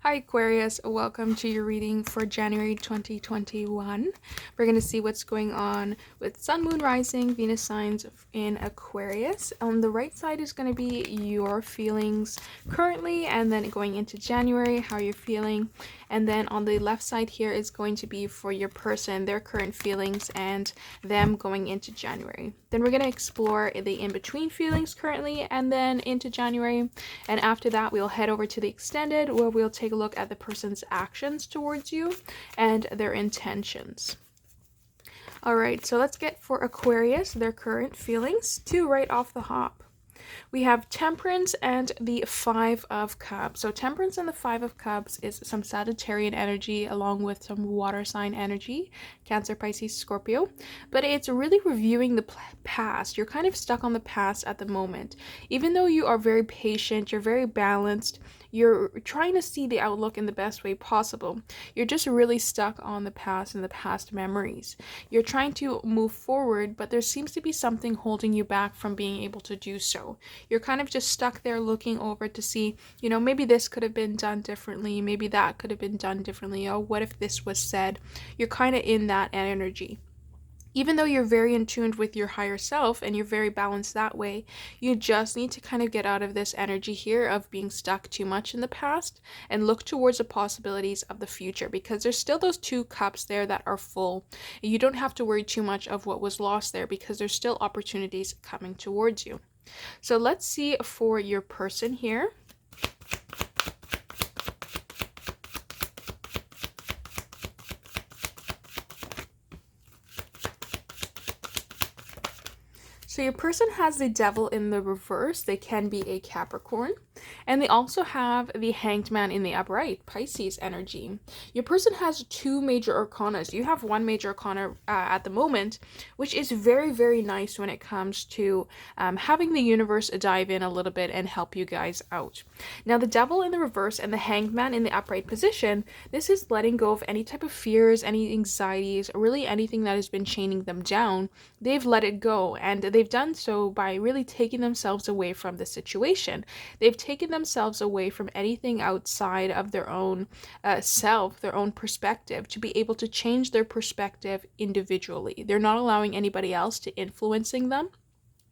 Hi Aquarius, welcome to your reading for January 2021. We're going to see what's going on with Sun, Moon, Rising, Venus signs in Aquarius. On the right side is going to be your feelings currently and then going into January, how you're feeling. And then on the left side here is going to be for your person, their current feelings and them going into January. Then we're going to explore the in-between feelings currently and then into January. And after that, we'll head over to the extended where we'll take a look at the person's actions towards you and their intentions. All right, so let's get for Aquarius, their current feelings, two right off the hop. We have Temperance and the Five of Cups. So Temperance and the Five of Cups is some Sagittarian energy along with some water sign energy, Cancer, Pisces, Scorpio. But it's really reviewing the past. You're kind of stuck on the past at the moment. Even though you are very patient, you're very balanced, you're trying to see the outlook in the best way possible. You're just really stuck on the past and the past memories. You're trying to move forward, but there seems to be something holding you back from being able to do so. You're kind of just stuck there looking over to see, maybe this could have been done differently. Maybe that could have been done differently. Oh, what if this was said? You're kind of in that energy. Even though you're very in tune with your higher self and you're very balanced that way, you just need to kind of get out of this energy here of being stuck too much in the past and look towards the possibilities of the future, because there's still those two cups there that are full. You don't have to worry too much of what was lost there because there's still opportunities coming towards you. So let's see for your person here. So your person has the Devil in the reverse. They can be a Capricorn. And they also have the Hanged Man in the upright, Pisces energy. Your person has two major arcanas. You have one major arcana at the moment, which is very, very nice when it comes to having the universe dive in a little bit and help you guys out. Now, the Devil in the reverse and the Hanged Man in the upright position, this is letting go of any type of fears, any anxieties, really anything that has been chaining them down. They've let it go, and they've done so by really taking themselves away from the situation. They've taken themselves away from anything outside of their own self, their own perspective, to be able to change their perspective individually. They're not allowing anybody else to influencing them.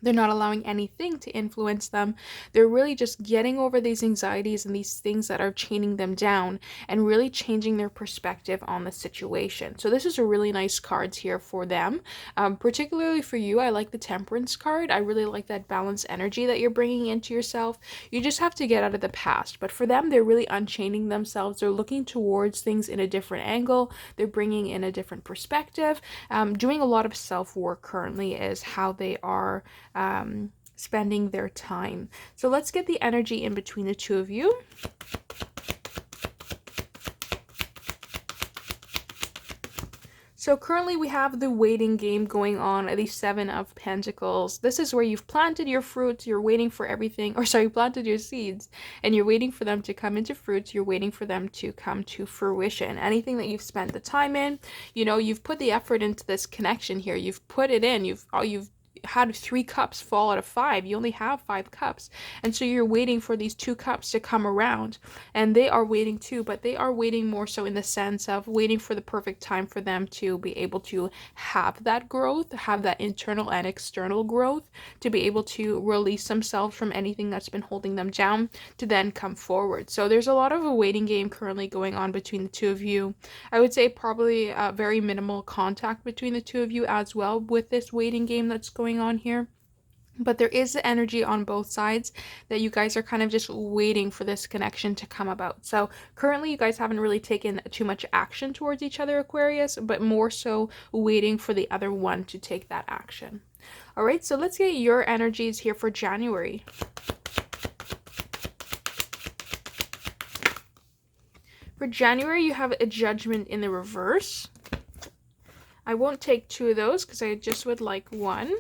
They're not allowing anything to influence them. They're really just getting over these anxieties and these things that are chaining them down and really changing their perspective on the situation. So this is a really nice cards here for them. Particularly for you, I like the Temperance card. I really like that balanced energy that you're bringing into yourself. You just have to get out of the past. But for them, they're really unchaining themselves. They're looking towards things in a different angle. They're bringing in a different perspective. Doing a lot of self-work currently is how they are spending their time. So let's get the energy in between the two of you. So currently we have the waiting game going on, the Seven of Pentacles. This is where you've planted your fruits, you're waiting for everything, you planted your seeds, and you're waiting for them to come into fruits, you're waiting for them to come to fruition. Anything that you've spent the time in, you've put the effort into this connection here, you've put it in, you've had 3 cups fall out of 5. You only have 5 cups, and so you're waiting for these 2 cups to come around, and they are waiting too, but they are waiting more so in the sense of waiting for the perfect time for them to be able to have that growth, have that internal and external growth, to be able to release themselves from anything that's been holding them down, to then come forward. So there's a lot of a waiting game currently going on between the two of you. I would say probably very minimal contact between the two of you as well with this waiting game that's going on here. But there is the energy on both sides that you guys are kind of just waiting for this connection to come about. So currently you guys haven't really taken too much action towards each other, Aquarius, but more so waiting for the other one to take that action. All right, so let's get your energies here for January. For January, you have a Judgment in the reverse. I won't take 2 of those because I just would like 1.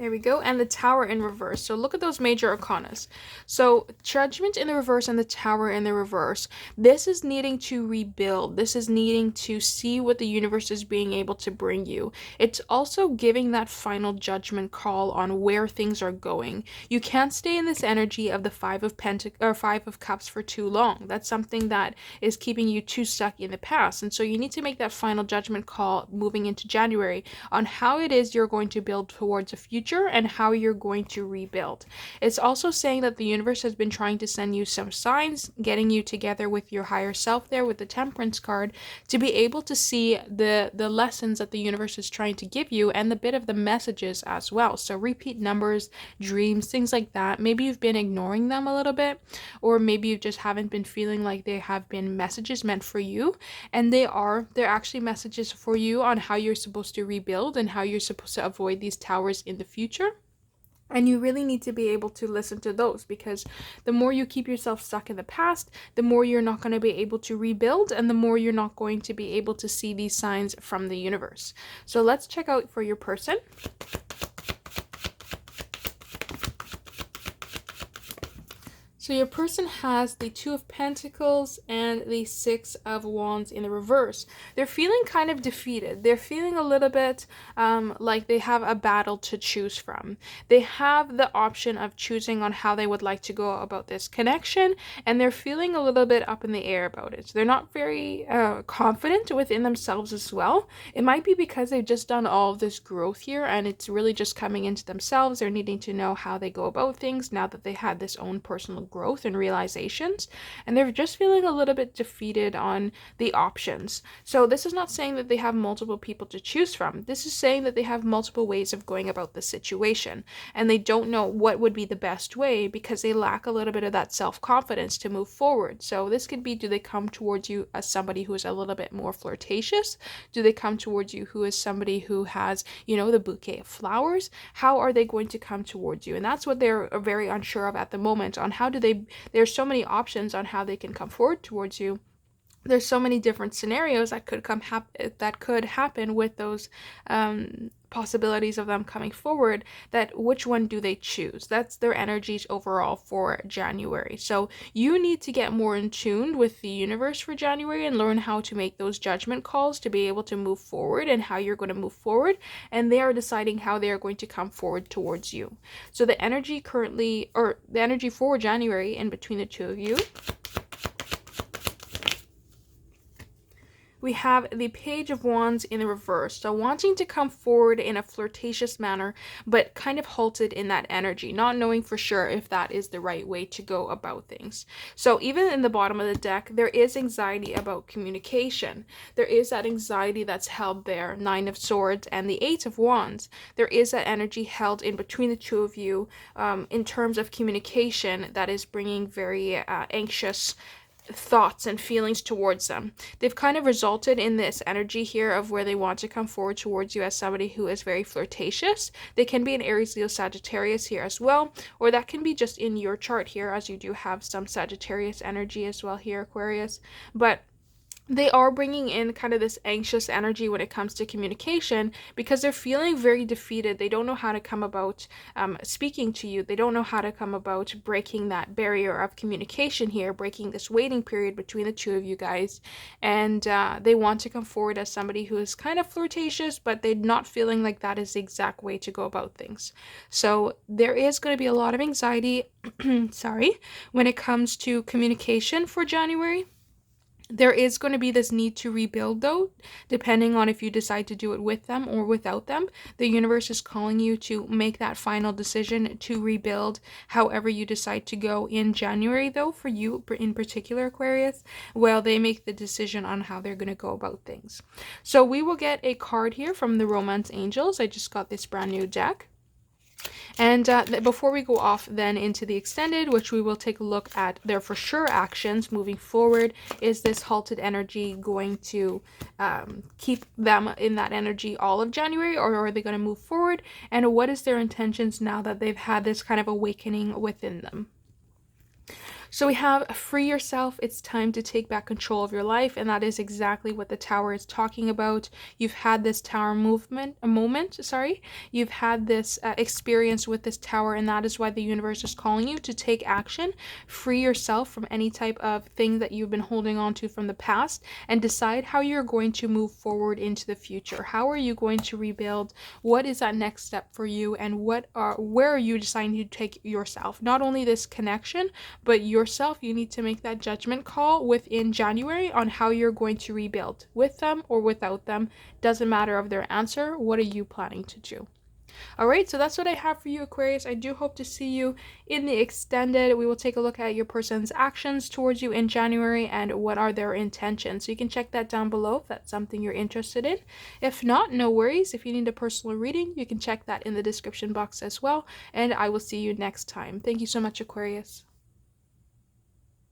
There we go. And the Tower in reverse. So look at those major arcanas. So Judgment in the reverse and the Tower in the reverse. This is needing to rebuild. This is needing to see what the universe is being able to bring you. It's also giving that final judgment call on where things are going. You can't stay in this energy of the Five of Cups for too long. That's something that is keeping you too stuck in the past. And so you need to make that final judgment call moving into January on how it is you're going to build towards a future and how you're going to rebuild. It's also saying that the universe has been trying to send you some signs, getting you together with your higher self there with the Temperance card to be able to see the lessons that the universe is trying to give you and the bit of the messages as well. So repeat numbers, dreams, things like that. Maybe you've been ignoring them a little bit, or maybe you just haven't been feeling like they have been messages meant for you, and they're actually messages for you on how you're supposed to rebuild and how you're supposed to avoid these towers in the future. And you really need to be able to listen to those, because the more you keep yourself stuck in the past, the more you're not going to be able to rebuild, and the more you're not going to be able to see these signs from the universe. So let's check out for your person. So your person has the Two of Pentacles and the Six of Wands in the reverse. They're feeling kind of defeated. They're feeling a little bit like they have a battle to choose from. They have the option of choosing on how they would like to go about this connection, and they're feeling a little bit up in the air about it. They're not very confident within themselves as well. It might be because they've just done all of this growth here, and it's really just coming into themselves. They're needing to know how they go about things now that they had this own personal growth and realizations, and they're just feeling a little bit defeated on the options. So this is not saying that they have multiple people to choose from. This is saying that they have multiple ways of going about the situation, and they don't know what would be the best way because they lack a little bit of that self-confidence to move forward. So this could be, do they come towards you as somebody who is a little bit more flirtatious? Do they come towards you who is somebody who has, the bouquet of flowers? How are they going to come towards you? And that's what they're very unsure of at the moment, on how do there's so many options on how they can come forward towards you. There's so many different scenarios that could happen with those possibilities of them coming forward, that which one do they choose? That's their energies overall for January. So you need to get more in tune with the universe for January and learn how to make those judgment calls to be able to move forward and how you're going to move forward, and they are deciding how they are going to come forward towards you. So the energy for January in between the two of you, we have the Page of Wands in the reverse. So wanting to come forward in a flirtatious manner, but kind of halted in that energy, not knowing for sure if that is the right way to go about things. So even in the bottom of the deck, there is anxiety about communication. There is that anxiety that's held there, Nine of Swords and the Eight of Wands. There is that energy held in between the two of you in terms of communication that is bringing very anxious thoughts and feelings towards them. They've kind of resulted in this energy here of where they want to come forward towards you as somebody who is very flirtatious. They can be an Aries, Leo, Sagittarius here as well, or that can be just in your chart here, as you do have some Sagittarius energy as well here, Aquarius. But they are bringing in kind of this anxious energy when it comes to communication because they're feeling very defeated. They don't know how to come about speaking to you. They don't know how to come about breaking that barrier of communication here, breaking this waiting period between the two of you guys. And they want to come forward as somebody who is kind of flirtatious, but they're not feeling like that is the exact way to go about things. So there is going to be a lot of anxiety, when it comes to communication for January. There is going to be this need to rebuild, though, depending on if you decide to do it with them or without them. The universe is calling you to make that final decision to rebuild however you decide to go in January, though, for you in particular, Aquarius, while they make the decision on how they're going to go about things. So we will get a card here from the Romance Angels. I just got this brand new deck. And before we go off then into the extended, which we will take a look at their for sure actions moving forward, is this halted energy going to keep them in that energy all of January, or are they going to move forward? And what is their intentions now that they've had this kind of awakening within them? So we have free yourself. It's time to take back control of your life, and that is exactly what the Tower is talking about. You've had this Tower moment. You've had this experience with this Tower, and that is why the universe is calling you to take action. Free yourself from any type of thing that you've been holding on to from the past, and decide how you're going to move forward into the future. How are you going to rebuild? What is that next step for you, and where are you deciding to take yourself? Not only this connection, but yourself. You need to make that judgment call within January on how you're going to rebuild, with them or without them. Doesn't matter of their answer. What are you planning to do? All right, so that's what I have for you, Aquarius. I do hope to see you in the extended. We will take a look at your person's actions towards you in January and what are their intentions. So you can check that down below if that's something you're interested in. If not, no worries. If you need a personal reading, you can check that in the description box as well. And I will see you next time. Thank you so much, Aquarius.